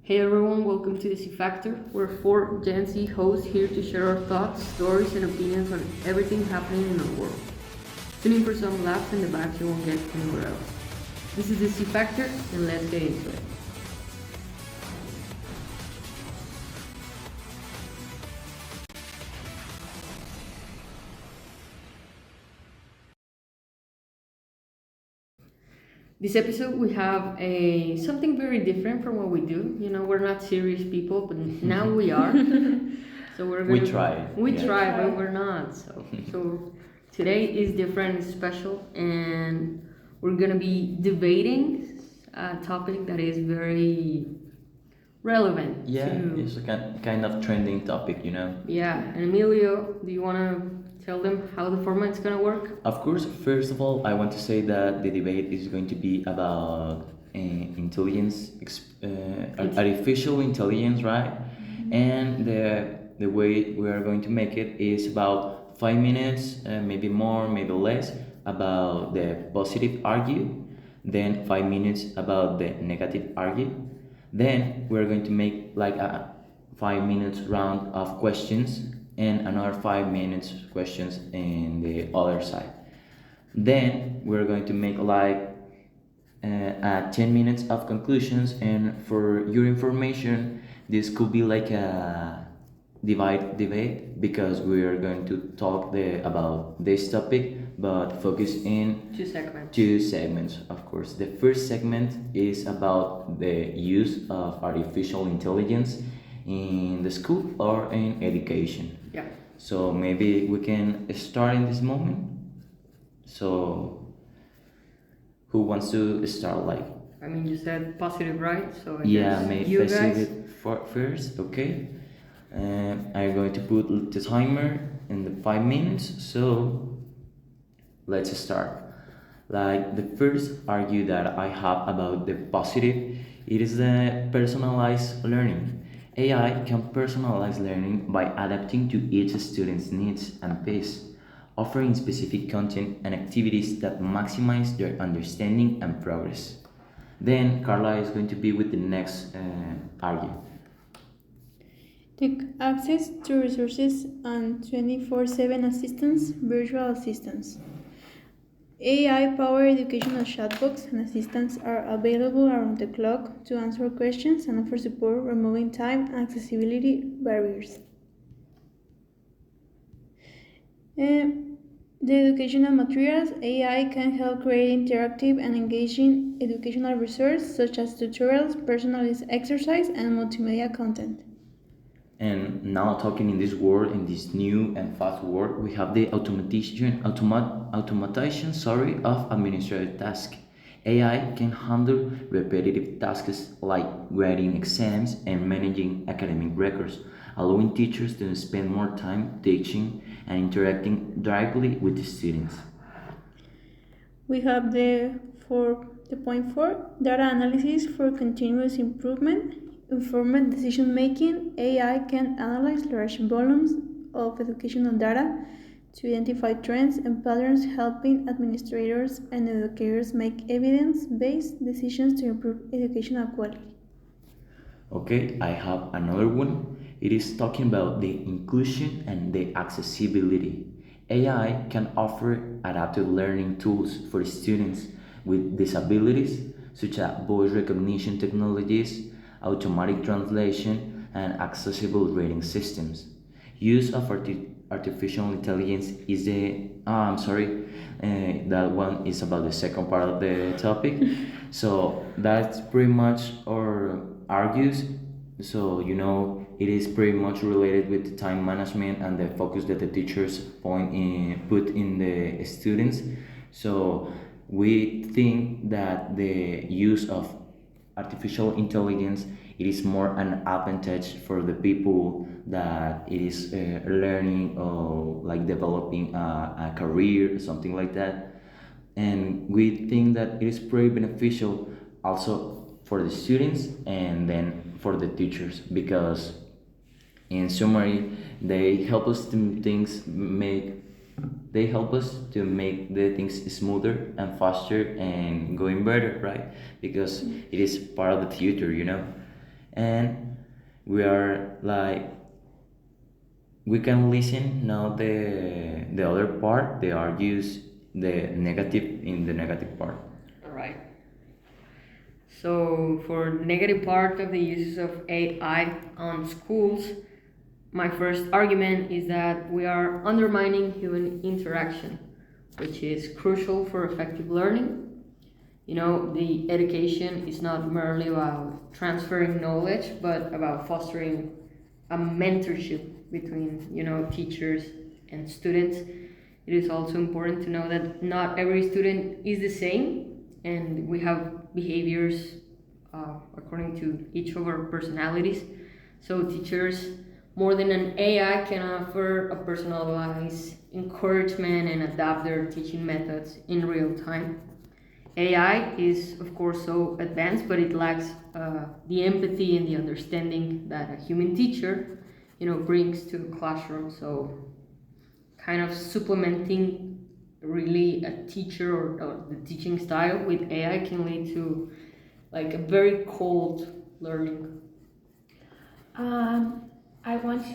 Hey everyone, welcome to the C Factor. We're four Gen Z hosts here to share our thoughts, stories, and opinions on everything happening in our world. Tune in for some laughs and debates you won't get anywhere else. This is the C Factor, and let's get into it. This episode we have something very different from what we do. You know, we're not serious people, but now we are. So We try. We Yeah. try, but we're not. So today is different, it's special, and we're gonna be debating a topic that is very relevant. Yeah, to, it's a kind of trending topic, you know. yeah. And Emilio, do you wanna tell them how the format's gonna work? Of course, first of all, I want to say that the debate is going to be about artificial intelligence, right? And the way we are going to make it is about 5 minutes, maybe more, maybe less, about the positive argue, then 5 minutes about the negative argue. Then we're going to make like a 5 minutes round of questions and another 5 minutes questions in the other side. Then we're going to make like 10 minutes of conclusions, and for your information, this could be like a divide debate because we are going to talk about this topic but focus in two segments. Of course, the first segment is about the use of artificial intelligence in the school or in education. Yeah. So maybe we can start in this moment. So who wants to start? Like, I mean, you said positive, right? So yeah, maybe you I say guys. it first. Okay. I'm going to put the timer in the 5 minutes. So let's start. Like the first argue that I have about the positive, it is the personalized learning. AI can personalize learning by adapting to each student's needs and pace, offering specific content and activities that maximize their understanding and progress. Then Carla is going to be with the next argue. The access to resources and 24/7 assistance, virtual assistants. AI-powered educational chatbots and assistants are available around the clock to answer questions and offer support, removing time and accessibility barriers. The educational materials, AI can help create interactive and engaging educational resources such as tutorials, personalized exercise, and multimedia content. And now talking in this world, in this new and fast world, we have the automation of administrative tasks. AI can handle repetitive tasks like grading exams and managing academic records, allowing teachers to spend more time teaching and interacting directly with the students. We have the point 4 data analysis for continuous improvement. Informed decision making, AI can analyze large volumes of educational data to identify trends and patterns, helping administrators and educators make evidence-based decisions to improve educational quality. Okay, I have another one. It is talking about the inclusion and the accessibility. AI can offer adaptive learning tools for students with disabilities, such as voice recognition technologies, automatic translation, and accessible rating systems. Use of artificial intelligence is that one is about the second part of the topic. So that's pretty much our argues. So it is pretty much related with the time management and the focus that the teachers put in the students. So we think that the use of artificial intelligence, it is more an advantage for the people that it is learning or like developing a career or something like that. And we think that it is pretty beneficial also for the students and then for the teachers, because in summary they help us to make the things smoother and faster and going better, right? Because it is part of the future. and we are like we can listen now the other part, the argues, the negative in the negative part. All right. So for the negative part of the uses of AI on schools, my first argument is that we are undermining human interaction, which is crucial for effective learning. The education is not merely about transferring knowledge, but about fostering a mentorship between, teachers and students. It is also important to know that not every student is the same, and we have behaviors according to each of our personalities. So teachers, more than an AI, can offer a personalized encouragement and adapt their teaching methods in real time. AI is, of course, so advanced, but it lacks the empathy and the understanding that a human teacher, brings to a classroom. So, kind of supplementing really a teacher or the teaching style with AI can lead to like a very cold learning. I want to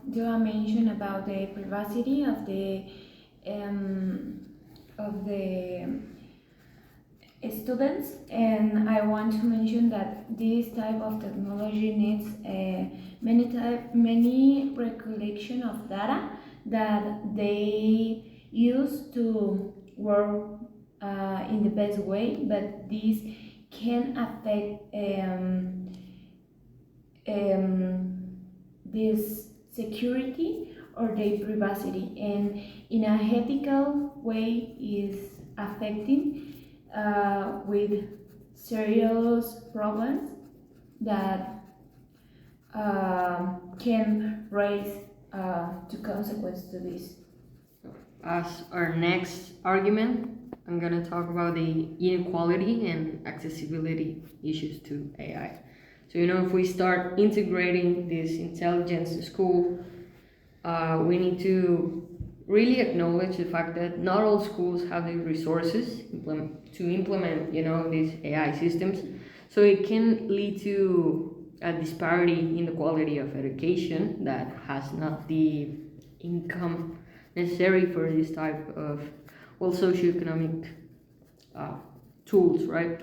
do a mention about the privacy of the students, and I want to mention that this type of technology needs many recollection of data that they use to work in the best way, but this can affect this security or their privacy, and in a ethical way is affecting with serious problems that can raise to consequence to this. As our next argument, I'm going to talk about the inequality and accessibility issues to AI. So, if we start integrating this intelligence in school, we need to really acknowledge the fact that not all schools have the resources to implement, these AI systems. So it can lead to a disparity in the quality of education that has not the income necessary for this type of, socioeconomic tools, right?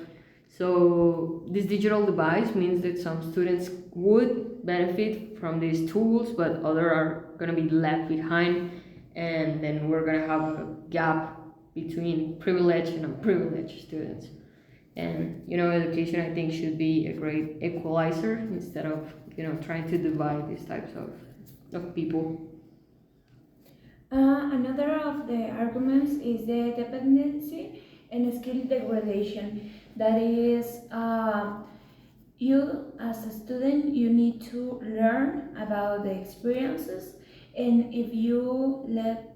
So this digital device means that some students would benefit from these tools, but others are going to be left behind, and then we're going to have a gap between privileged and unprivileged students. And education, I think, should be a great equalizer instead of trying to divide these types of people. Another of the arguments is the dependency and skill degradation. That is, you as a student, you need to learn about the experiences, and if you let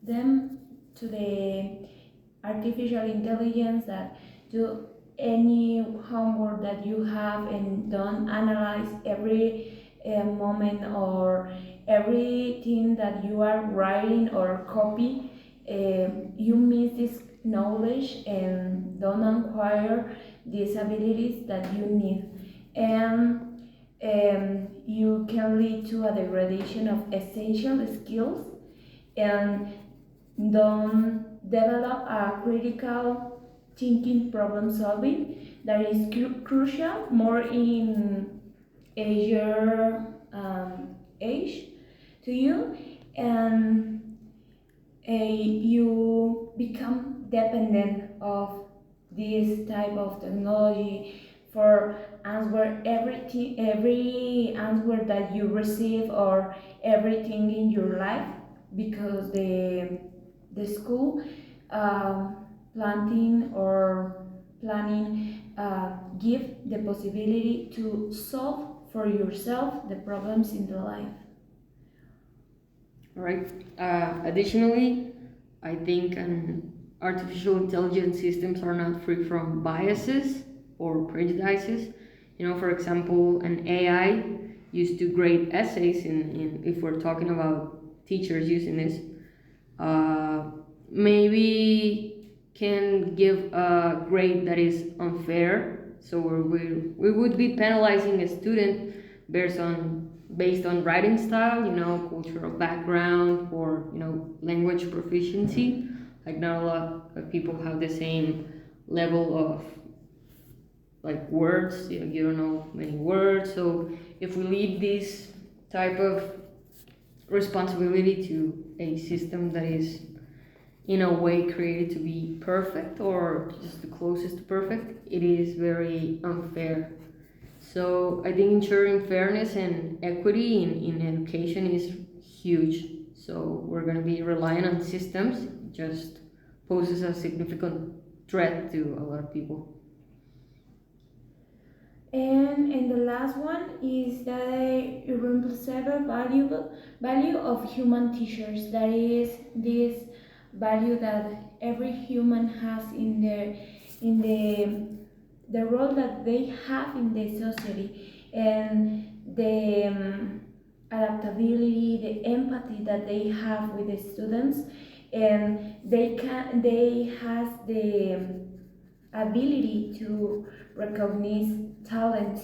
them to the artificial intelligence that do any homework that you have and don't analyze every moment or everything that you are writing or copy, you miss this knowledge and don't acquire these abilities that you need, and you can lead to a degradation of essential skills and don't develop a critical thinking, problem solving that is crucial more in your age to you, and you become dependent of this type of technology for answer every answer that you receive or everything in your life, because the school planting or planning give the possibility to solve for yourself the problems in the life. All right. Additionally, I think artificial intelligence systems are not free from biases or prejudices. For example, an AI used to grade essays in if we're talking about teachers using this, maybe can give a grade that is unfair. So we would be penalizing a student based on writing style, cultural background, or language proficiency. Like not a lot of people have the same level of like words. You don't know many words. So if we leave this type of responsibility to a system that is in a way created to be perfect or just the closest to perfect, it is very unfair. So I think ensuring fairness and equity in education is huge. So we're going to be relying on systems, just poses a significant threat to a lot of people. And the last one is the irreplaceable value of human teachers. That is this value that every human has in the role that they have in the society, and the adaptability, the empathy that they have with the students, and they has the ability to recognize talent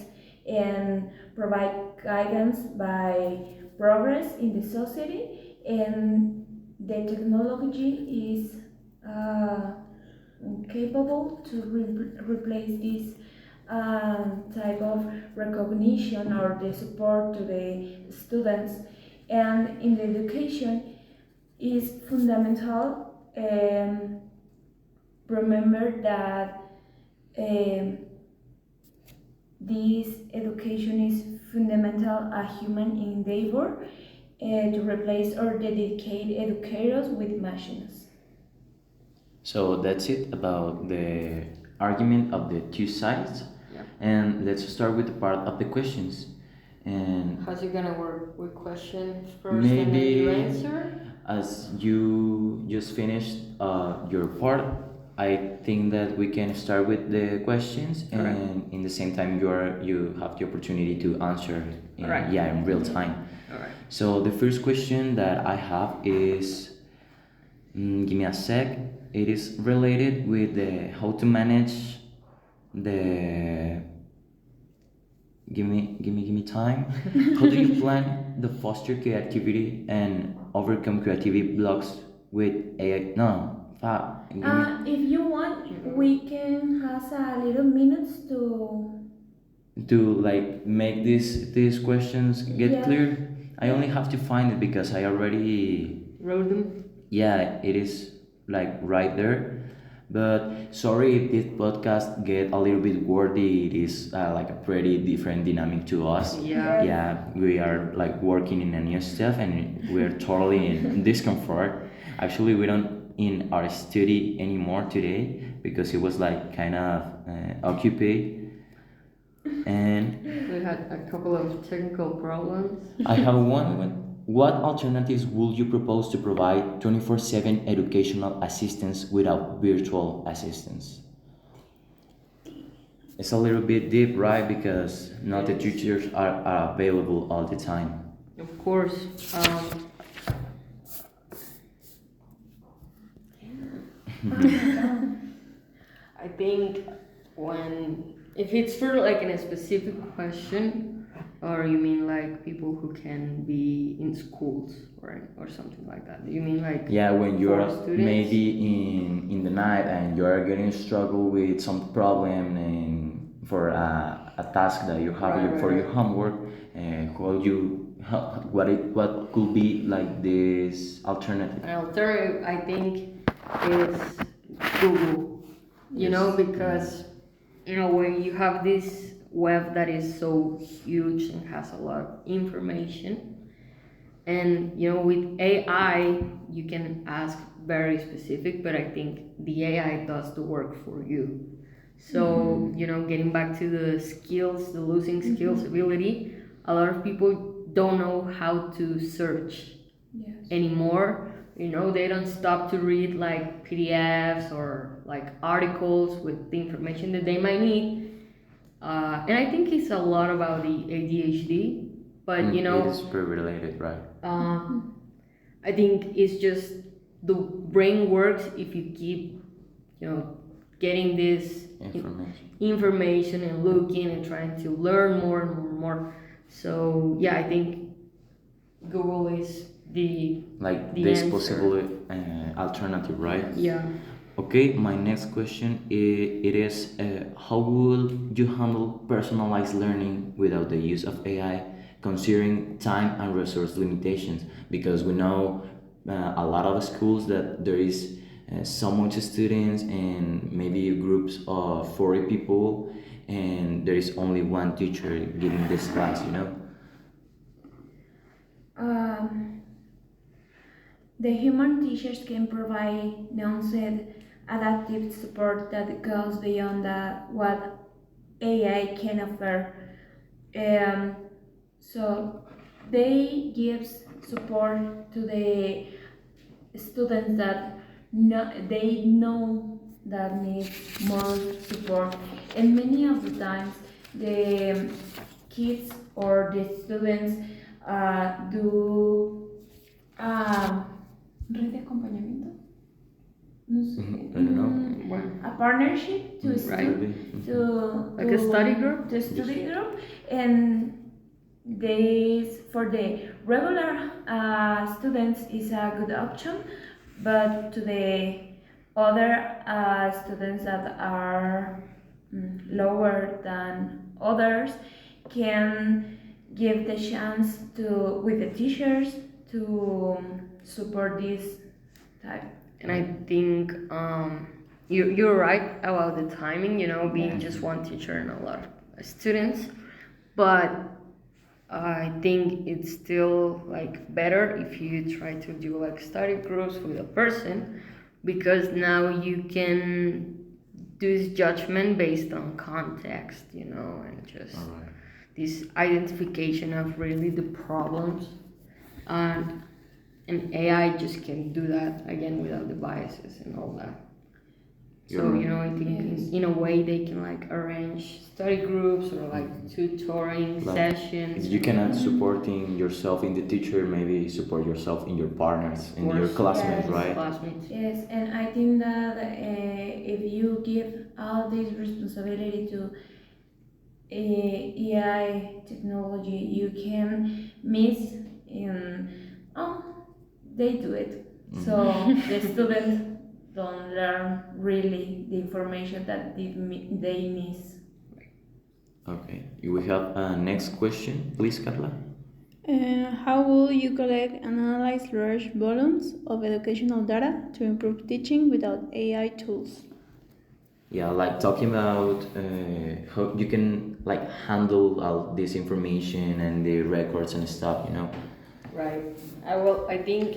and provide guidance by progress in the society, and the technology is capable to replace this type of recognition or the support to the students, and in the education is fundamental. Remember that um, this education is fundamental a human endeavor to replace or dedicate educators with machines. So that's it about the argument of the two sides. Yeah. And let's start with the part of the questions. And How's it gonna work? We question first and then you maybe answer? as you just finished your part, I think that we can start with the questions, and Alright. in the same time you have the opportunity to answer in, Alright. yeah, in real time. Alright. So the first question that I have is, give me a sec. It is related with the how to manage the. Give me time. How do you plan to foster creativity and overcome creativity blocks with AI? No, give me. If you want, we can have a little minutes To like make these questions get Yeah. clear. I only have to find it because I already, Wrote them? yeah, it is like right there. But sorry if this podcast get a little bit wordy. It is like a pretty different dynamic to us. Yeah. Yeah, we are like working in a new stuff and we are totally in discomfort. Actually, we don't in our study anymore today because it was like kind of occupied. And We had a couple of technical problems. I have one. What alternatives would you propose to provide 24/7 educational assistance without virtual assistance? It's a little bit deep, right? Because not the teachers are available all the time. Of course. I think if it's for like in a specific question, or you mean like people who can be in schools or something like that? Do you mean like Yeah, when you're for students? maybe in the night and you're getting struggle with some problem and for a task that you have Right, for right, your right. homework, what could be like this alternative? An alternative, I think, is Google. Yes. Because when you have this web that is so huge and has a lot of information, and with AI, you can ask very specific, but I think the AI does the work for you. So, getting back to the skills, the losing skills ability, a lot of people don't know how to search Yes. anymore. They don't stop to read like PDFs or like articles with the information that they might need. And I think it's a lot about the ADHD, but It is pretty related, right? I think it's just the brain works if you keep, getting this information and looking and trying to learn more and more and more. So yeah, I think Google is the this answer. possible alternative, right? Yeah. Okay, my next question it is how will you handle personalized learning without the use of AI, considering time and resource limitations? Because we know a lot of schools that there is so much students and maybe groups of 40 people, and there is only one teacher giving this class, you know? Um, the human teachers can provide nuanced, adaptive support that goes beyond what AI can offer. Um, so they gives support to the students that they know that need more support, and many of the times the kids or the students do red de acompañamiento, no sé, I don't know. Bueno, a partnership to Right. to Like a study group? to study group, and this for the regular students is a good option, but to the other students that are lower than others can give the chance to with the teachers to support this type. And I think you're right about the timing, being just one teacher and a lot of students. But I think it's still like better if you try to do like study groups with a person, because now you can do this judgment based on context, and just All right. this identification of really the problems. And AI just can do that again without the biases and all that. So, I think in a way they can like arrange study groups or like tutoring sessions. If you cannot supporting yourself in the teacher, maybe support yourself in your partners, in your course. classmates, Yes. right? Classmates. Yes, and I think that if you give all this responsibility to AI technology, you can miss oh, they do it. So the students don't learn really the information that they miss. Okay. We have a next question, please, Carla. How will you collect and analyze large volumes of educational data to improve teaching without AI tools? Yeah, like talking about how you can like handle all this information and the records and stuff, Right. I think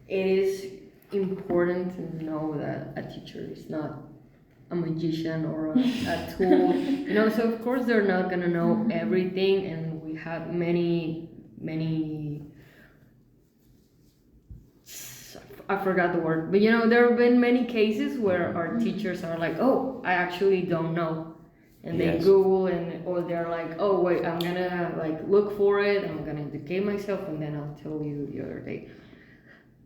it is important to know that a teacher is not a magician or a tool. So of course they're not gonna know everything, and we have many I forgot the word, but there have been many cases where our teachers are like, oh, I actually don't know, and they Yes. Google, or they're like, oh wait, I'm gonna like look for it, I'm gonna educate myself, and then I'll tell you the other day.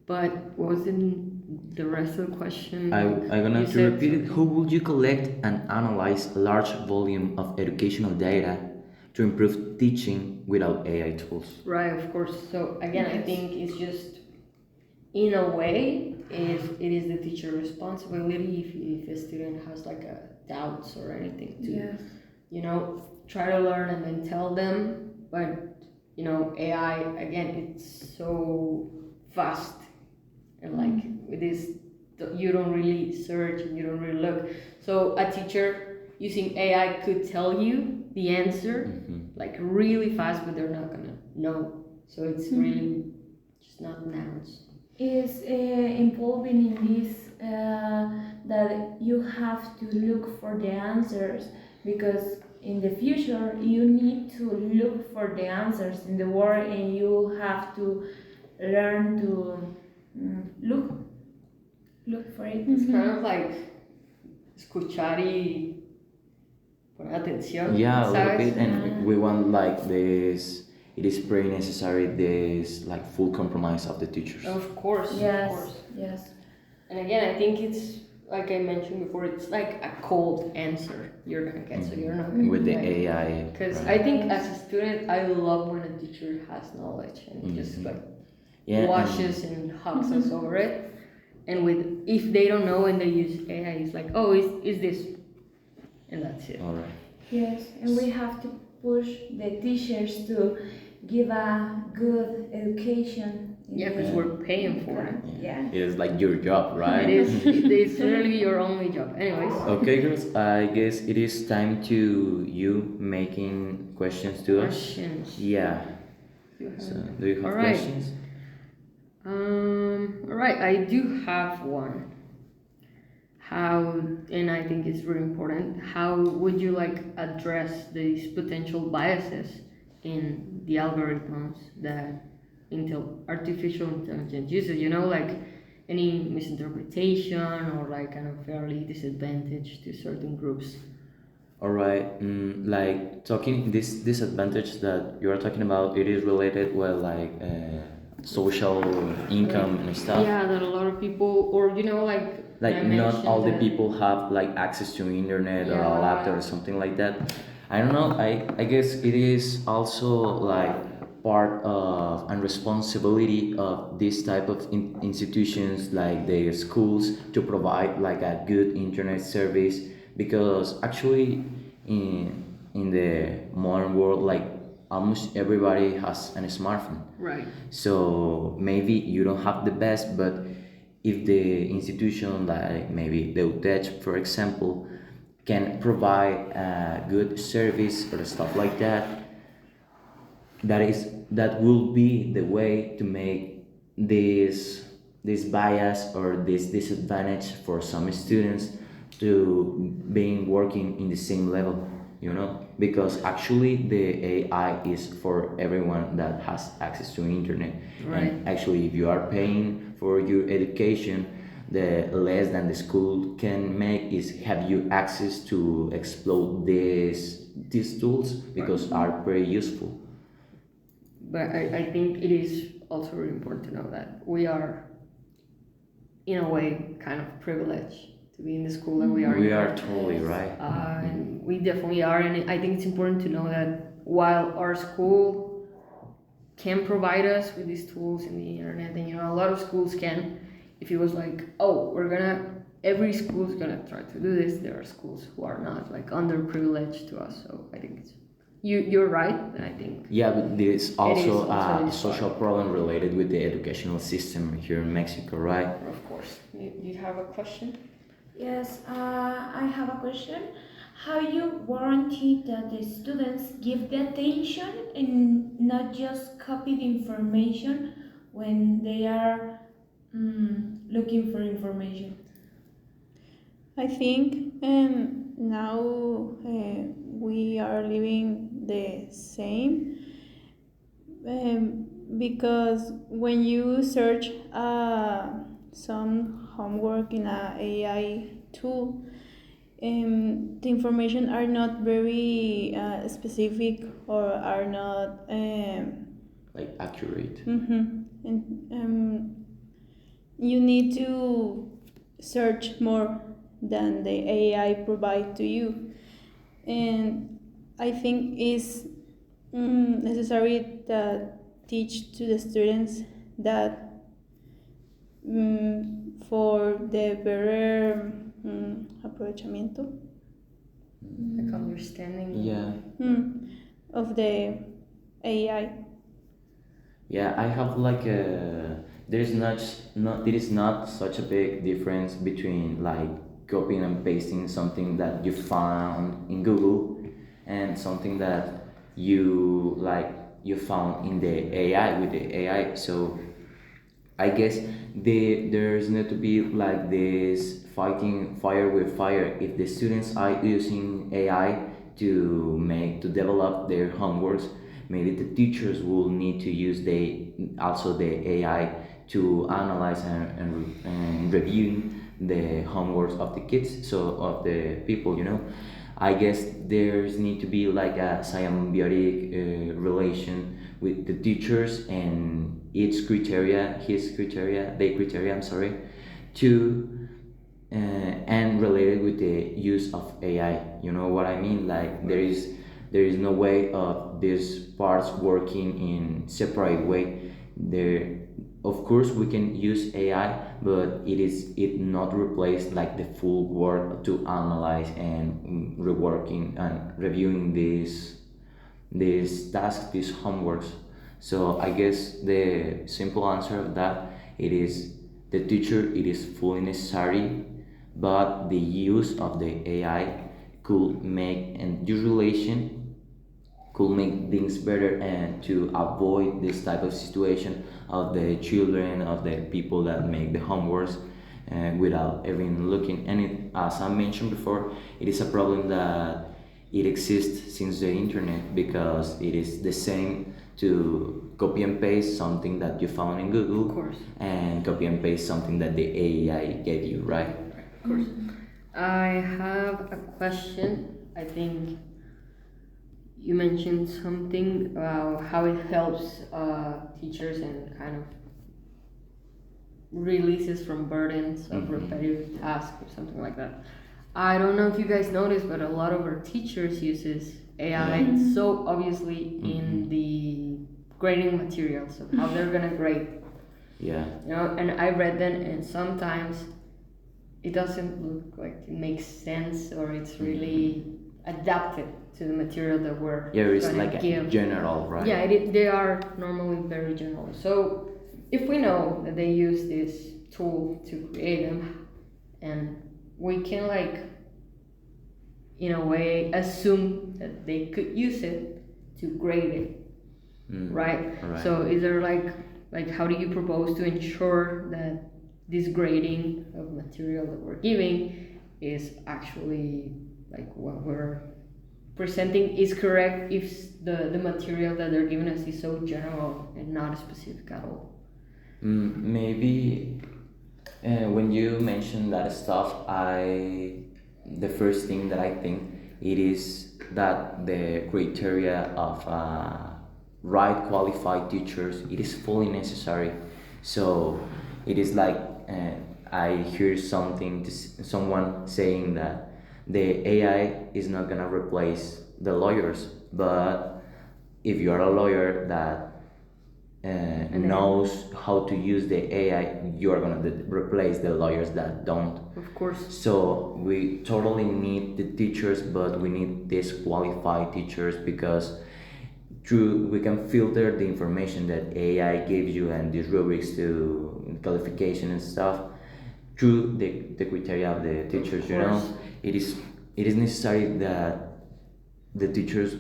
But what was the rest of the question? I'm gonna You to said repeat it. something. How would you collect and analyze a large volume of educational data to improve teaching without AI tools? Right, of course. So again, I think it's just, in a way, it is the teacher's responsibility if a student has like a doubts or anything to, Yes. try to learn and then tell them. But AI, again, it's so fast, and like with this, you don't really search and you don't really look. So a teacher using AI could tell you the answer like really fast, but they're not gonna know. So it's really just not nouns. Is involving in this that you have to look for the answers, because in the future you need to look for the answers in the world, and you have to learn to look for it. It's kind of like escuchar y poner atención. Yeah, a little ¿sabes? bit, and we want like this. It is very necessary. This like full compromise of the teachers. Of course. Yes, Of course. yes. And again, I think it's like I mentioned before, it's like a cold answer you're gonna get, so you're not gonna With the like, AI. because right? I think as a student, I love when a teacher has knowledge and just like Yeah, washes and hugs us over it. And with if they don't know and they use AI, it's like, oh, is this, and that's it. all right. Yes, and we have to push the teachers to give a good education. Yeah, because we're paying for it. Yeah. It is like your job, right? It is. It's literally your only job. Anyways. Okay, girls. I guess it is time to you making questions to us. Questions. Yeah. You have- So, do you have All right. questions? All right. I do have one. How, and I think it's really important. How would you like address these potential biases in the algorithms that artificial intelligence uses? You know, like any misinterpretation or like an unfairly disadvantage to certain groups. All right. Like talking this disadvantage that you are talking about, it is related with like social income and stuff. Yeah, that a lot of people, or you know, like I Like not mentioned all the that- people have like access to internet or a Yeah. laptop or something like that. I don't know. I guess it is also like part of and responsibility of this type of institutions like the schools to provide like a good internet service, because actually in the modern world, like almost everybody has a smartphone. Right. So maybe you don't have the best, but if the institution like maybe the UTEC, for example, can provide a good service or stuff like that, that will be the way to make this bias or this disadvantage for some students to being working in the same level, you know, because actually the AI is for everyone that has access to internet. Right. And actually if you are paying for your education, the less than the school can make is have you access to explore these tools, because are pretty useful. But I think it is also really important to know that we are, in a way, kind of privileged to be in the school that we are. We in. are totally right. And we definitely are, and I think it's important to know that while our school can provide us with these tools in the internet, and you know, a lot of schools can. If it was like, oh, every school's gonna try to do this, there are schools who are not, like underprivileged to us. So I think you're right, and I think. Yeah, but there is also also a social problem related with the educational system here in Mexico, right? Of course. You have a question? Yes, I have a question. How you guarantee that the students give the attention and not just copy the information when they are looking for information? I think now we are living the same, because when you search some homework in a AI tool, the information are not very specific or are not Like accurate. and you need to search more than the AI provide to you, and I think it's necessary that teach to the students that for the better aprovechamiento Like understanding. Yeah. of the AI. Yeah, I have like there is not such a big difference between like copying and pasting something that you found in Google and something that you found in the AI with the AI. So I guess there's need to be like this fighting fire with fire. If the students are using AI to develop their homeworks, maybe the teachers will need to use the AI to analyze and review the homeworks of the kids, so of the people, you know. I guess there's need to be like a symbiotic relation with the teachers and their criteria, I'm sorry, to and related with the use of AI. You know what I mean? Like there is no way of these parts working in separate way. There, of course, we can use AI, but it not replace like the full work to analyze and reworking and reviewing these tasks, these homeworks. So I guess the simple answer of that, it is the teacher, it is fully necessary, but the use of the AI could make, and this relation could make things better and to avoid this type of situation of the children, of the people that make the homeworks without even looking. And as I mentioned before, it is a problem that it exists since the internet, because it is the same to copy and paste something that you found in Google, Of course. and copy and paste something that the AI gave you, right? Of course. I have a question. I think you mentioned something about how it helps teachers and kind of releases from burdens of repetitive tasks or something like that. I don't know if you guys noticed, but a lot of our teachers uses AI so obviously in the grading materials of how they're gonna grade. Yeah. You know, and I read them, and sometimes it doesn't look like it makes sense, or it's really adapted to the material that we're Yeah, it's gonna like a give. general, right? Yeah, they are normally very general. So if we know that they use this tool to create them, and we can like, in a way, assume that they could use it to grade it, right? Right. So is there like how do you propose to ensure that this grading of material that we're giving is actually like what we're presenting is correct, if the material that they're giving us is so general and not specific at all? Maybe when you mention that stuff, the first thing that I think it is that the criteria of right qualified teachers, it is fully necessary. So it is like I hear someone saying that the AI is not gonna replace the lawyers, but if you are a lawyer that knows how to use the AI, you are gonna replace the lawyers that don't. Of course. So we totally need the teachers, but we need these qualified teachers, because through we can filter the information that AI gives you and these rubrics to qualification and stuff through the criteria of the teachers. You know, course. it is necessary that the teachers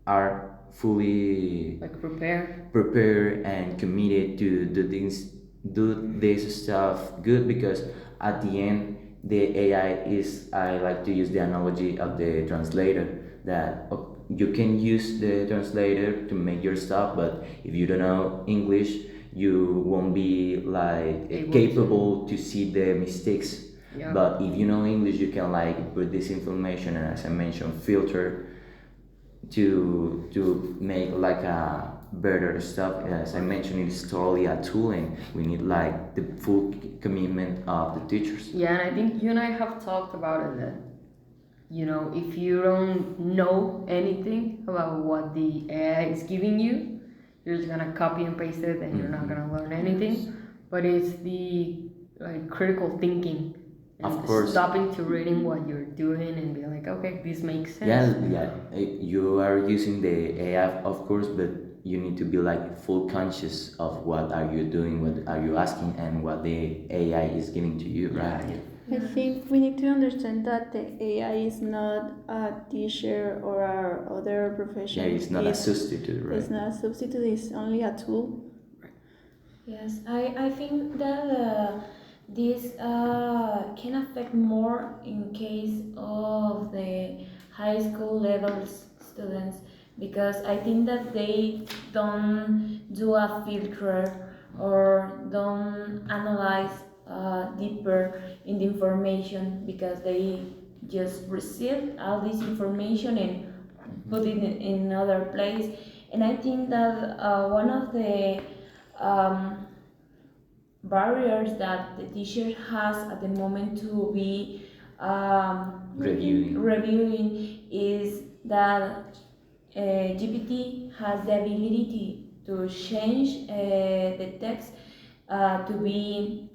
are fully Like prepared and committed to do this stuff good, because at the end the AI is, I like to use the analogy of the translator, that you can use the translator to make your stuff, but if you don't know English, you won't be like capable to see the mistakes. Yeah. But if you know English, you can like put this information, and as I mentioned, filter to make like a better stuff. As I mentioned, it is totally a tool, and we need like the full commitment of the teachers. Yeah, and I think you and I have talked about it, that you know, if you don't know anything about what the AI is giving you, you're just gonna copy and paste it, and you're not gonna learn anything. But it's the like critical thinking and Of course. stopping to reading what you're doing and be like, okay, this makes sense. You are using the AI, of course, but you need to be like full conscious of what are you doing, what are you asking, and what the AI is giving to you, right? Yeah. I think we need to understand that the AI is not a teacher or our other profession. Yeah, it's not a substitute, right? It's not a substitute, it's only a tool. Yes, I think that this can affect more in case of the high school levels students, because I think that they don't do a filter or don't analyze deeper in the information, because they just receive all this information and put it in another place. And I think that one of the um, barriers that the teacher has at the moment to be reviewing is that GPT has the ability to change the text to be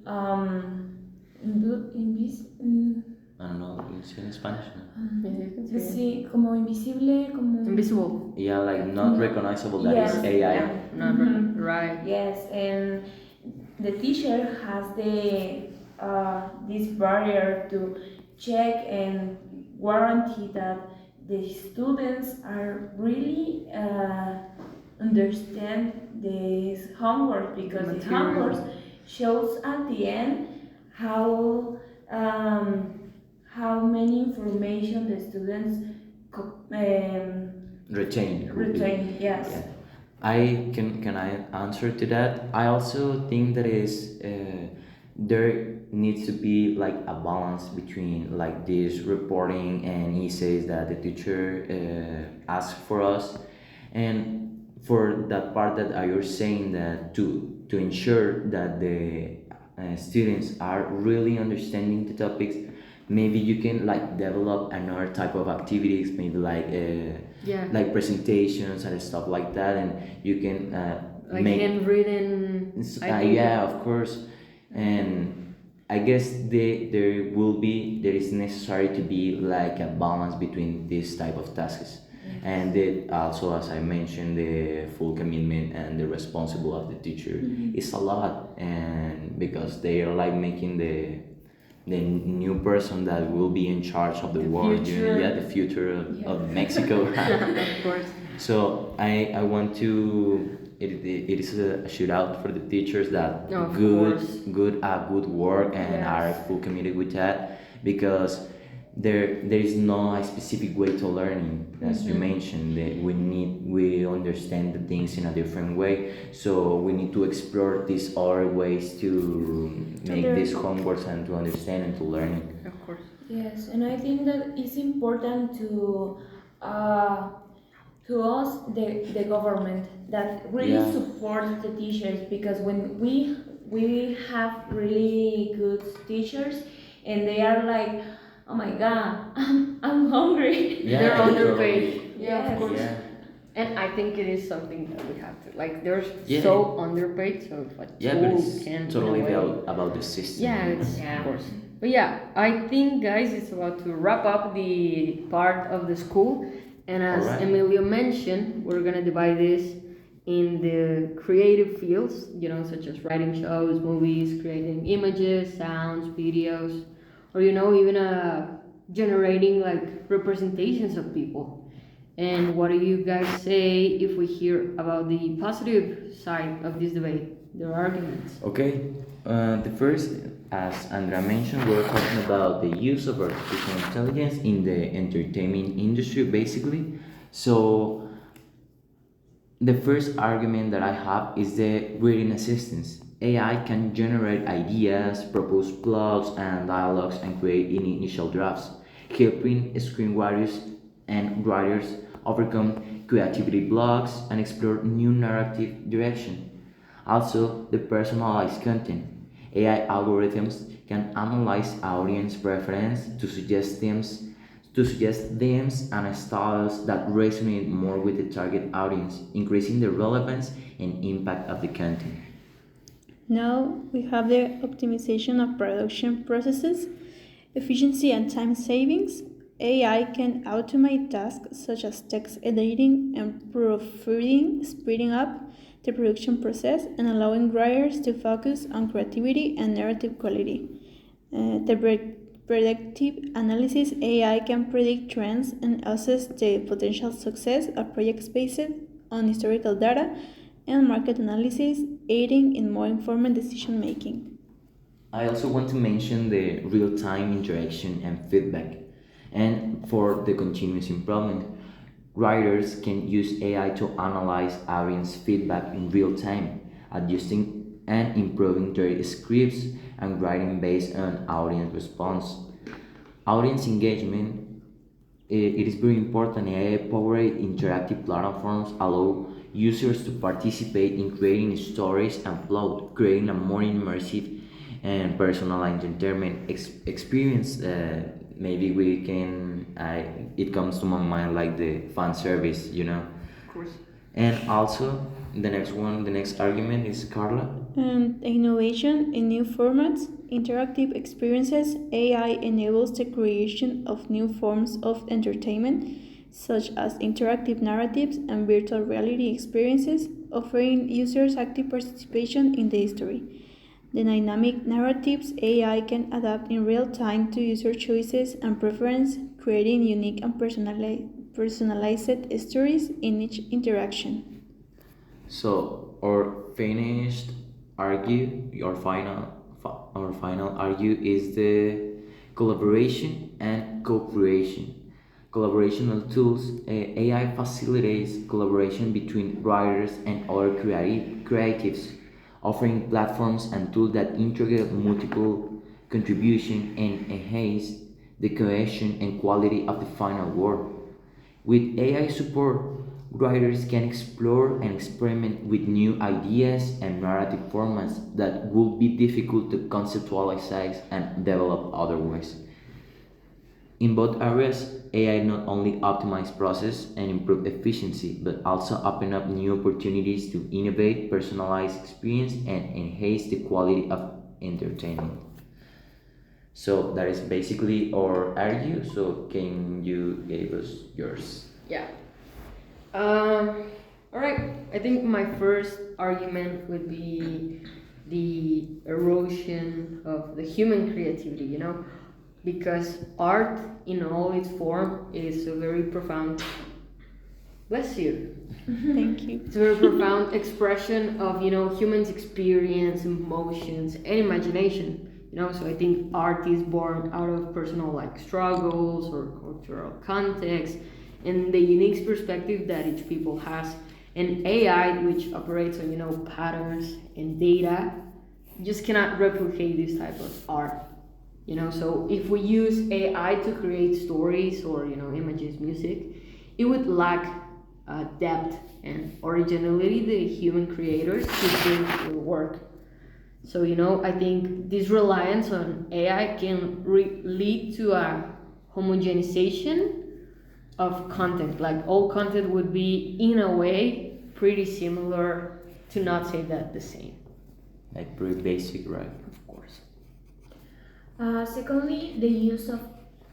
I don't know, it's in Spanish. No? Yeah, you can say. sí, como invisible, como Invisible. Yeah, like not recognizable that Yes, is AI. yeah. Not right. Yes, and the teacher has the this barrier to check and guarantee that the students are really understand this homework, because the Material. homework shows at the end how how many information the students Retain. Could be. retain. Yes. Yeah. Can I answer to that? I also think that is there needs to be like a balance between like this reporting and essays that the teacher asks for us, and for that part that you're saying that to ensure that the students are really understanding the topics, maybe you can like develop another type of activities, maybe Yeah. like presentations and stuff like that, and you can Like make handwritten. I think. yeah, of course. And I guess there is necessary to be like a balance between this type of tasks, and also, as I mentioned, the full commitment and the responsible of the teacher is a lot, and because they are like making the new person that will be in charge of the world, future. yeah, the future of Mexico. Of course. So I want to it is a shootout for the teachers that No, of course. good work and Yes. are full committed with that, because there is no specific way to learning, as you mentioned. That we understand the things in a different way, so we need to explore these other ways to make these homeworks and to understand and to learn it. Of course. Yes, and I think that it's important uh, to us, the government, that really Yeah. supports the teachers, because when we have really good teachers and they are like, oh my god, I'm hungry. Yeah, They're underpaid. totally. Yeah, Yes. of course. Yeah. And I think it is something that we have to like. They're Yeah. so underpaid, so if a Yeah, but tool it's can totally in a way- about the system. Yeah, it's Yeah. of course. But yeah, I think guys, it's about to wrap up the part of the school. And as Alright. Emilio mentioned, we're gonna divide this in the creative fields, such as writing shows, movies, creating images, sounds, videos, or even generating like representations of people. And what do you guys say if we hear about the positive side of this debate, their arguments? Okay, the first, as Andrea mentioned, we're talking about the use of artificial intelligence in the entertainment industry, basically. So, the first argument that I have is the reading assistance. AI can generate ideas, propose plots and dialogues, and create initial drafts, helping screenwriters and writers overcome creativity blocks and explore new narrative direction. Also, the personalized content. AI algorithms can analyze audience preference to suggest themes and styles that resonate more with the target audience, increasing the relevance and impact of the content. Now we have the optimization of production processes, efficiency and time savings. AI can automate tasks such as text editing and proofreading, speeding up the production process and allowing writers to focus on creativity and narrative quality. Predictive analysis. AI can predict trends and assess the potential success of projects based on historical data and market analysis, aiding in more informed decision making. I also want to mention the real time interaction and feedback. And for the continuous improvement, writers can use AI to analyze audience feedback in real time, adjusting and improving their scripts and writing based on audience response. Audience engagement it is very important. AI-powered interactive platforms allow users to participate in creating stories and plot, creating a more immersive and personalized entertainment experience. Maybe we can. It comes to my mind like the fan service, you know. Of course. And also the next argument is Carla. And innovation in new formats, interactive experiences, AI enables the creation of new forms of entertainment, such as interactive narratives and virtual reality experiences, offering users active participation in the history. The dynamic narratives AI can adapt in real time to user choices and preference, creating unique and personalized stories in each interaction. So our finished argue, our final argue is the collaboration and co-creation. Collaborational tools, AI facilitates collaboration between writers and other creatives, offering platforms and tools that integrate multiple contributions and enhance the cohesion and quality of the final work. With AI support, writers can explore and experiment with new ideas and narrative formats that would be difficult to conceptualize and develop otherwise. In both areas, AI not only optimize process and improve efficiency, but also open up new opportunities to innovate, personalize experience, and enhance the quality of entertainment. So that is basically our argue. So can you give us yours? Yeah. All right. I think my first argument would be the erosion of the human creativity, because art in all its form is a very profound, bless you, Thank you. it's a very profound expression of, humans' experience, emotions, and imagination. So I think art is born out of personal struggles or cultural context and the unique perspective that each people has. And AI, which operates on patterns and data, just cannot replicate this type of art. So if we use AI to create stories or images, music, it would lack depth and originality the human creators could bring to the work. So I think this reliance on AI can lead to a homogenization of content. Like all content would be in a way pretty similar, to not say that the same. Like pretty basic, right? Of course. Secondly, the use of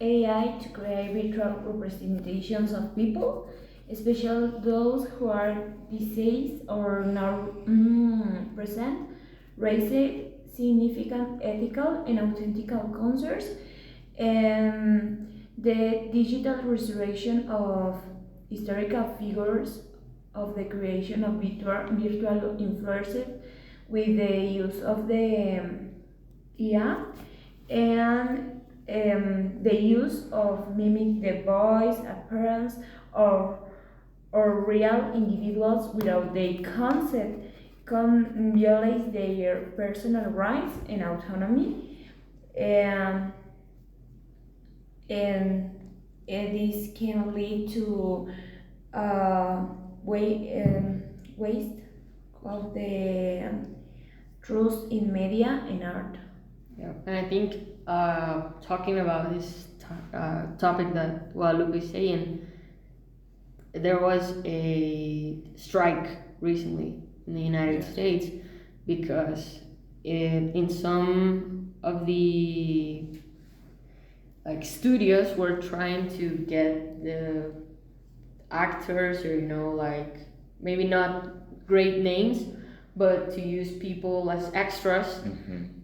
AI to create virtual representations of people, especially those who are deceased or not present, raise significant ethical and authentic concerns. And the digital restoration of historical figures of the creation of virtual influencers with the use of the IA and the use of mimic the voice, appearance, or real individuals without the consent violates their personal rights and autonomy, and this can lead to waste of the truth in media and art. Yeah, and I think talking about this topic that Guadalupe is saying, there was a strike recently in the United States because in some of the studios were trying to get the actors or maybe not great names, but to use people as extras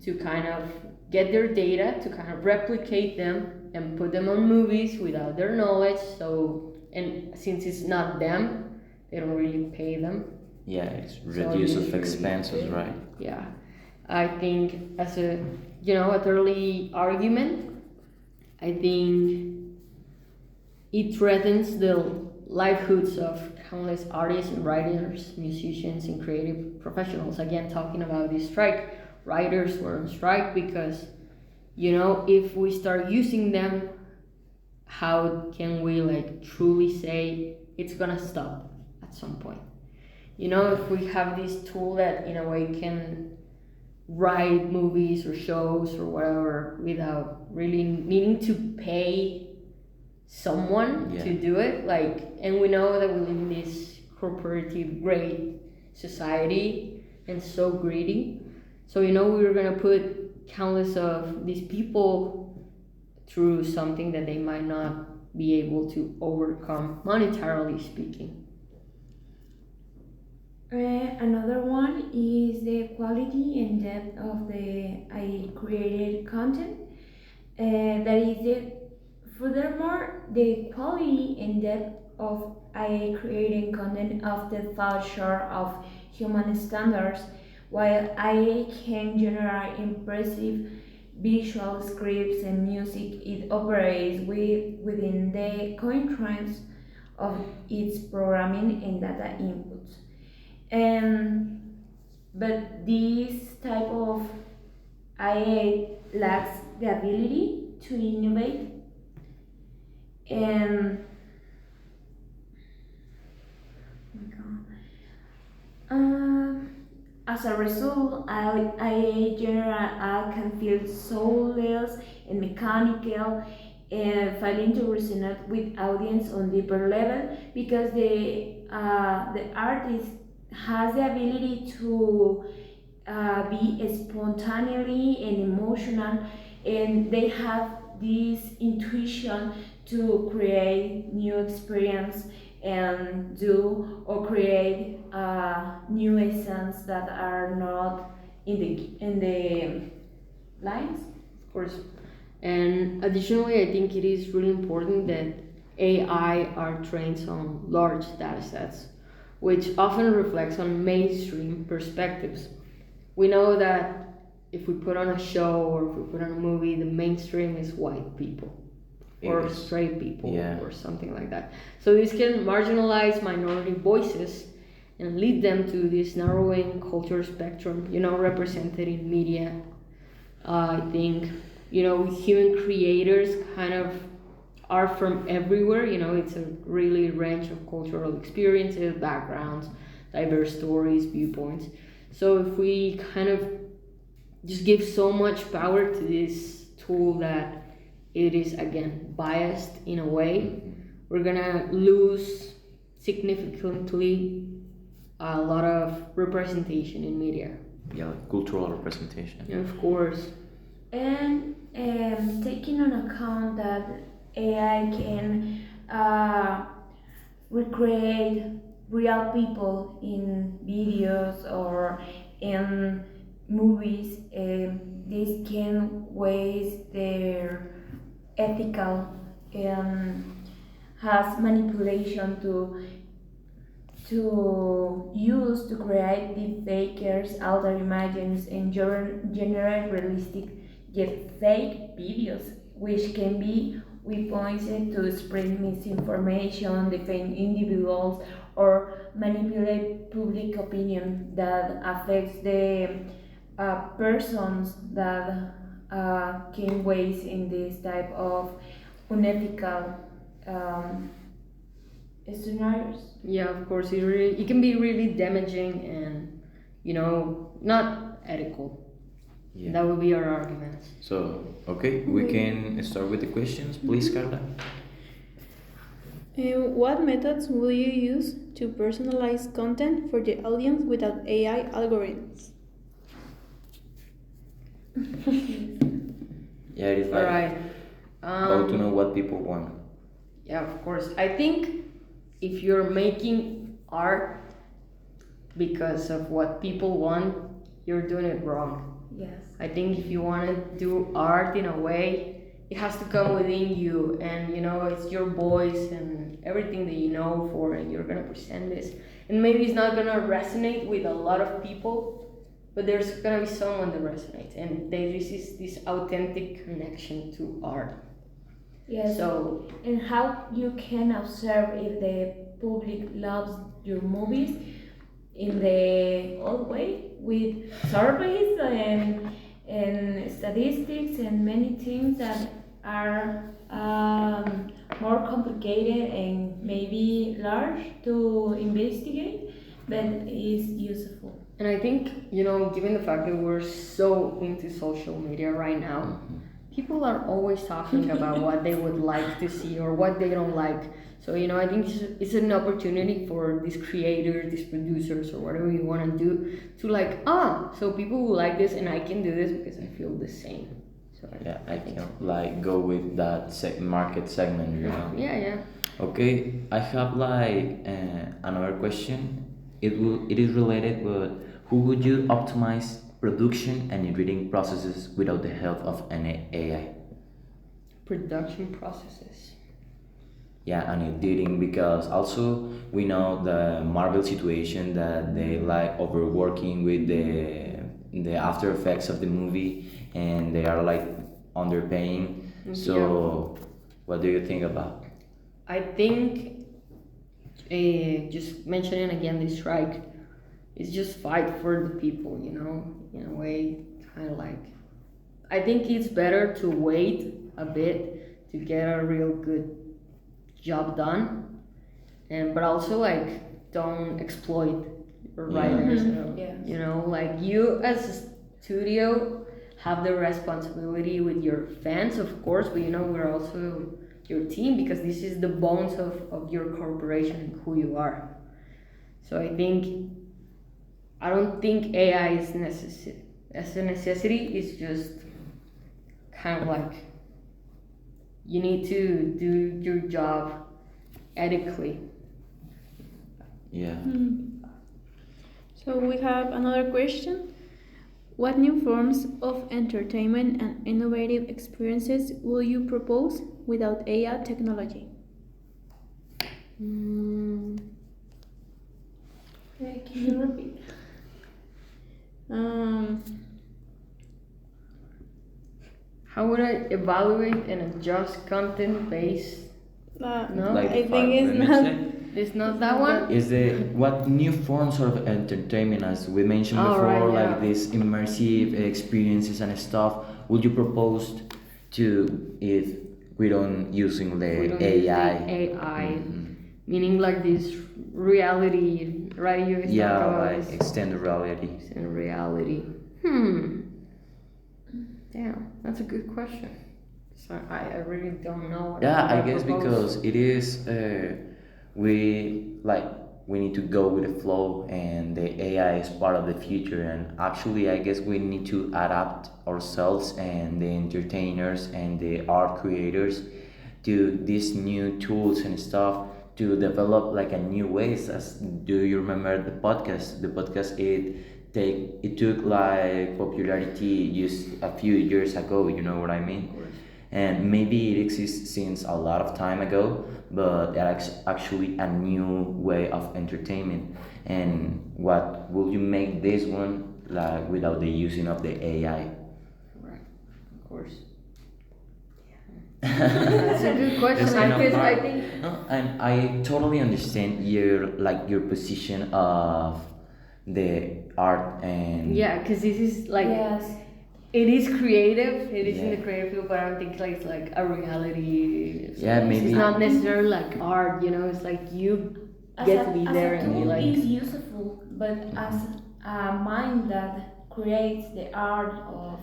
to kind of get their data, to kind of replicate them and put them on movies without their knowledge. So, and since it's not them, they don't really pay them. Yeah, it's reduce of expenses, right? Yeah, I think as a a thoroughly argument, I think it threatens the livelihoods of countless artists and writers, musicians, and creative professionals. Again, talking about this strike, writers were on strike because, if we start using them, how can we like truly say it's gonna stop at some point? You know, if we have this tool that in a way can write movies or shows or whatever without really needing to pay someone Yeah. to do it, like, and we know that we live in this corporative great society and so greedy. So you know we're gonna put countless of these people through something that they might not be able to overcome monetarily speaking. Another one is the quality and depth of the I created content. That is the furthermore the quality and depth of I creating content often falls short of human standards. While I can generate impressive visual scripts and music, it operates within the constraints of its programming and data inputs. But this type of IA lacks the ability to innovate, and as a result, IA general can feel soulless and mechanical, and failing to resonate with audience on deeper level because the artist has the ability to be spontaneously and emotional, and they have this intuition to create new experience and do or create new essence that are not in the lines. Of course. And additionally, I think it is really important that AI are trained on large data sets, which often reflects on mainstream perspectives. We know that if we put on a show or if we put on a movie, the mainstream is white people or Yes. straight people Yeah. or something like that. So this can marginalize minority voices and lead them to this narrowing culture spectrum, you know, represented in media. I think, you know, human creators kind of are from everywhere, you know, it's a really range of cultural experiences, backgrounds, diverse stories, viewpoints. So if we kind of just give so much power to this tool that it is again biased in a way, we're gonna lose significantly a lot of representation in media. Yeah, like cultural representation. And of course, And taking on account that AI can recreate real people in videos or in movies, this can waste their ethical has manipulation to use to create deep fakers, alter images, and generate realistic yet fake videos, which can be weapons to spread misinformation, defame individuals, or manipulate public opinion that affects the persons that can waste in this type of unethical scenarios. yeah, of course, it can be really damaging and, you know, not ethical. Yeah. That would be our arguments. So, okay, we can start with the questions, please, Carla. What methods will you use to personalize content for the audience without AI algorithms? Yeah, it is All like right. how to know what people want. Yeah, of course. I think if you're making art because of what people want, you're doing it wrong. Yes. I think if you want to do art in a way, it has to come within you, and you know, it's your voice and everything that you know for, and you're gonna present this. And maybe it's not gonna resonate with a lot of people, but there's gonna be someone that resonates, and there is this authentic connection to art. Yes. So And how you can observe if the public loves your movies in the old way with surveys and statistics and many things that are more complicated and maybe large to investigate, but is useful. And I think, given the fact that we're so into social media right now, people are always talking about what they would like to see or what they don't like. So, I think it's an opportunity for these creators, these producers, or whatever you want to do to so people will like this and I can do this because I feel the same. So Yeah, I can like go with that market segment, you know. Yeah. Okay, I have like another question. It is related, but who would you optimize production and editing processes without the help of an AI? Production processes. Yeah, and editing, because also we know the Marvel situation that they like overworking with the after effects of the movie, and they are like underpaying. So what do you think about? I think, just mentioning again the strike, is just fight for the people, in a way, kind of like. I think it's better to wait a bit to get a real good job done, but also don't exploit your writers. So, Yes. like you as a studio have the responsibility with your fans, of course, but we're also your team because this is the bones of your corporation and who you are. So I don't think AI is necessary as a necessity. It's just kind of like you need to do your job ethically. Yeah. So we have another question. What new forms of entertainment and innovative experiences will you propose without AI technology? Can you repeat? Um, How would I evaluate and adjust content based? No, Like I the think it's let me not. say. it's not that one. Is the what new forms of entertainment, as we mentioned Oh, before, right, like yeah. these immersive experiences and stuff, would you propose to if we don't using the We don't AI? use the AI, Mhm. meaning like this reality, right? You always talk Yeah, about like this extended reality. in reality. Damn, that's a good question. So I really don't know what Yeah, I I guess propose. because it is we need to go with the flow, and the AI is part of the future. And actually, I guess we need to adapt ourselves and the entertainers and the art creators to these new tools and stuff to develop like a new ways. As do you remember the podcast? The podcast it took like popularity just a few years ago. You know what I mean? And maybe it exists since a lot of time ago, but it's actually a new way of entertainment. And what will you make this one like without the using of the AI? Right, of course. That's a good question. It's kind of Because I hard. think No, and I totally understand your position of the art and because this is like Yes. it is creative. It is in the Yeah. creative field, but I don't think it's like a reality. Yeah, maybe- It's not necessarily like art. It's like you As get a, to be as there a and be tool like. is useful, but as a mind that creates the art of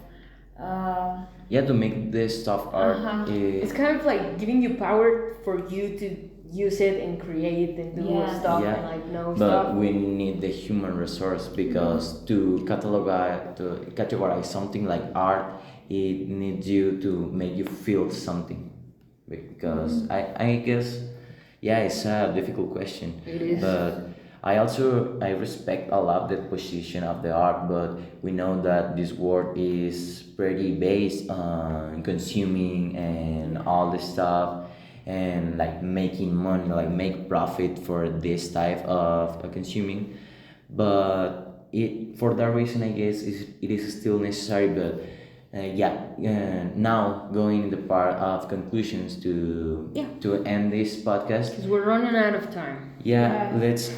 yeah, to make this stuff art. It's kind of like giving you power for you to use it and create and do Yes. stuff Yeah, and like know but stuff. we need the human resource because to categorize something like art, it needs you to make you feel something. Because I guess, yeah, it's a difficult question. It is. But I respect a lot the position of the art, but we know that this world is pretty based on consuming and all this stuff, and like making money, like make profit for this type of consuming. But it for that reason, I guess it is still necessary. But now going in the part of conclusions to end this podcast. Because we're running out of time. Yeah, Yeah. let's.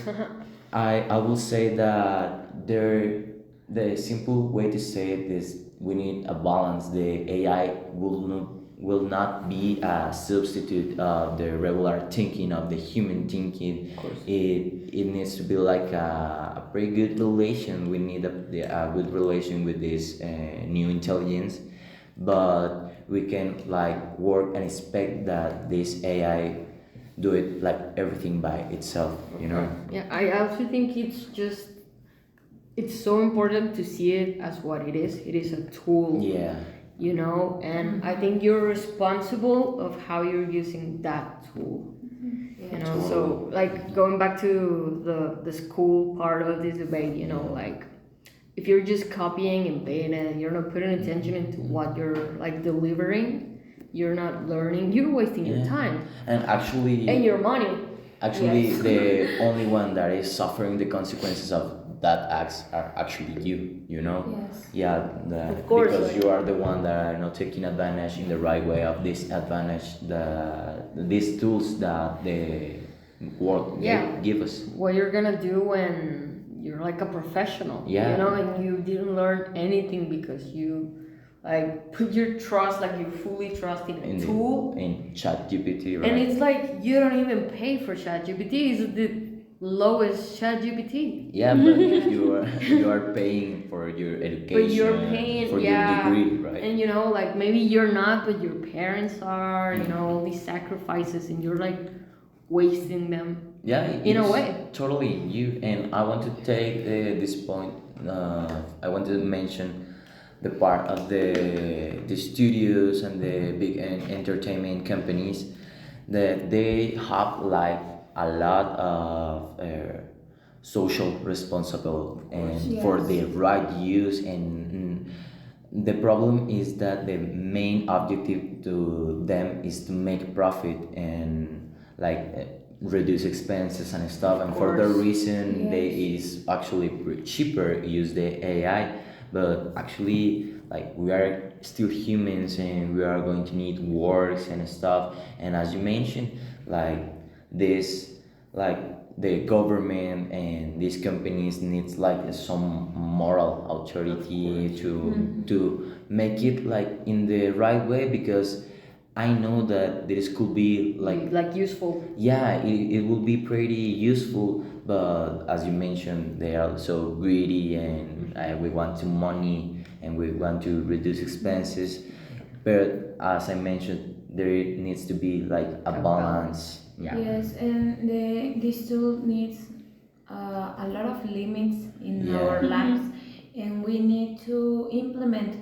I will say that the simple way to say it is we need a balance. The AI will not will not be a substitute of the regular thinking of the human thinking. Of course. It needs to be like a pretty good relation. We need a good relation with this new intelligence, but we can like work and expect that this AI do it like everything by itself, you know. Yeah, I also think it's so important to see it as what it is. It is a tool. Yeah. You know, and I think you're responsible of how you're using that tool. You know, so like going back to the school part of this debate, you know, like if you're just copying and pasting and you're not putting attention into what you're like delivering, you're not learning, you're wasting your time And actually, and your money. actually, Yes. the only one that is suffering the consequences of that acts are actually you know. Yes. Yeah, Of course. because you are the one that are not taking advantage in the right way of this advantage, these tools that the world give us. What you're gonna do when you're like a professional, Yeah. you know, and you didn't learn anything because you like put your trust, like you fully trust in a tool. In ChatGPT, right? And it's like you don't even pay for ChatGPT. It's the lowest ChatGPT. Yeah, but you are paying for your education, But you're paying, for yeah. your degree, right? And you know, like maybe you're not, but your parents are. You know, all these sacrifices, and you're like wasting them. Yeah, In a it's way. totally you. And I want to take this point. I want to mention the part of the studios and the big entertainment companies that they have like a lot of social responsibility and for the right use. And the problem is that the main objective to them is to make profit and like reduce expenses and stuff, and for the course. reason they is actually cheaper use the AI. But actually, like, we are still humans and we are going to need works and stuff. And as you mentioned, like this, like the government and these companies needs like some moral authority to make it like in the right way, because I know that this could be Like useful. yeah, it will be pretty useful, but as you mentioned, they are so greedy and we want to money and we want to reduce expenses. But as I mentioned, there needs to be like a balance. Yeah. Yes, and this tool needs a lot of limits in Yeah. our lives, and we need to implement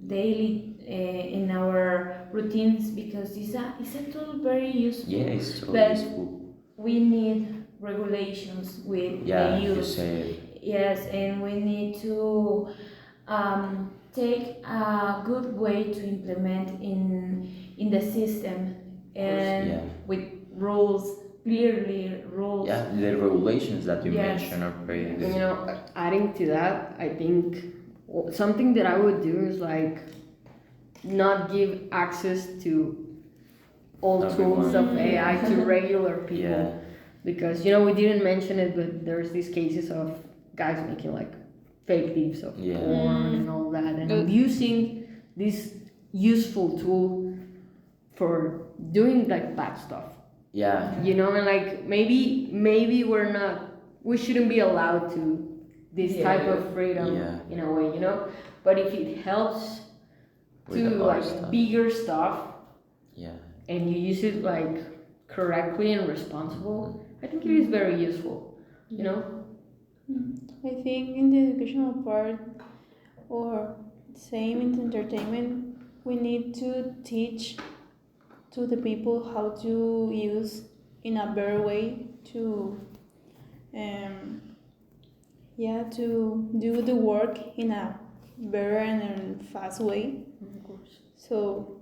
daily in our routines, because it's a tool very useful. Yeah, it's so But useful. we need regulations with Yeah, the you use. said. Yes, and we need to take a good way to implement in the system, and Yeah. with rules, clearly rules. Yeah, the regulations that you Yes. mentioned are pretty And good. you know, adding to that, I think something that I would do is like not give access to all tools of AI to regular people. Yeah. Because you know, we didn't mention it, but there's these cases of guys making like fake leaves of Yeah. porn and all that, and using this useful tool for doing like bad stuff. Yeah. You know, and like maybe we shouldn't be allowed to this type of freedom Yeah. in a way, you know. But if it helps With to the like other stuff. bigger stuff, Yeah. and you use it like correctly and responsible, I think it is very useful. You know. I think in the educational part, or same in the entertainment, we need to teach to the people how to use in a better way to to do the work in a better and fast way. Of course. So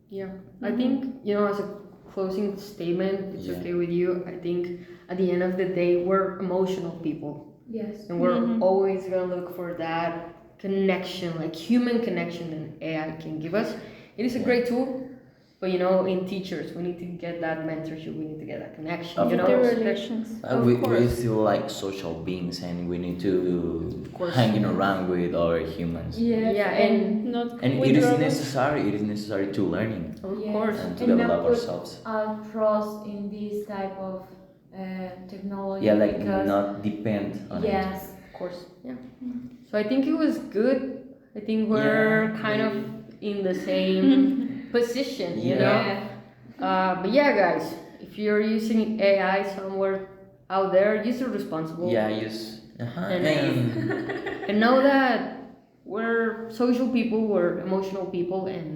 Yeah, I think, you know, as a closing statement, it's Yeah. okay with you. I think at the end of the day, we're emotional people, Yes. and we're always gonna look for that connection, like human connection that AI can give us. It is a great tool, but But you know, in teachers, we need to get that mentorship. We need to get that connection. Of You know, The course. relations. We're course. still like social beings, and we need to course. hanging around with other humans. Yeah, and Not And with it is robots. necessary. It is necessary to learning of Yes. course. and to And not develop put ourselves. our trust in this type of technology. Yeah, like because not depend on it. yes, Of course, yeah. So I think it was good. I think we're Yeah, kind of in the same position, you Yeah. know. yeah, But yeah, guys, if you're using AI somewhere out there, use it responsible. Yeah, yes. And- And And know that we're social people, we're emotional people, and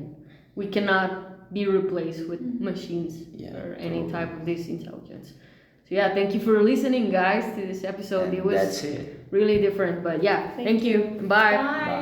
we cannot be replaced with machines Yeah, or any totally. type of this intelligence. So yeah, thank you for listening, guys, to this episode. and It was that's it. really different, but yeah, Thank thank you. Bye. Bye. Bye.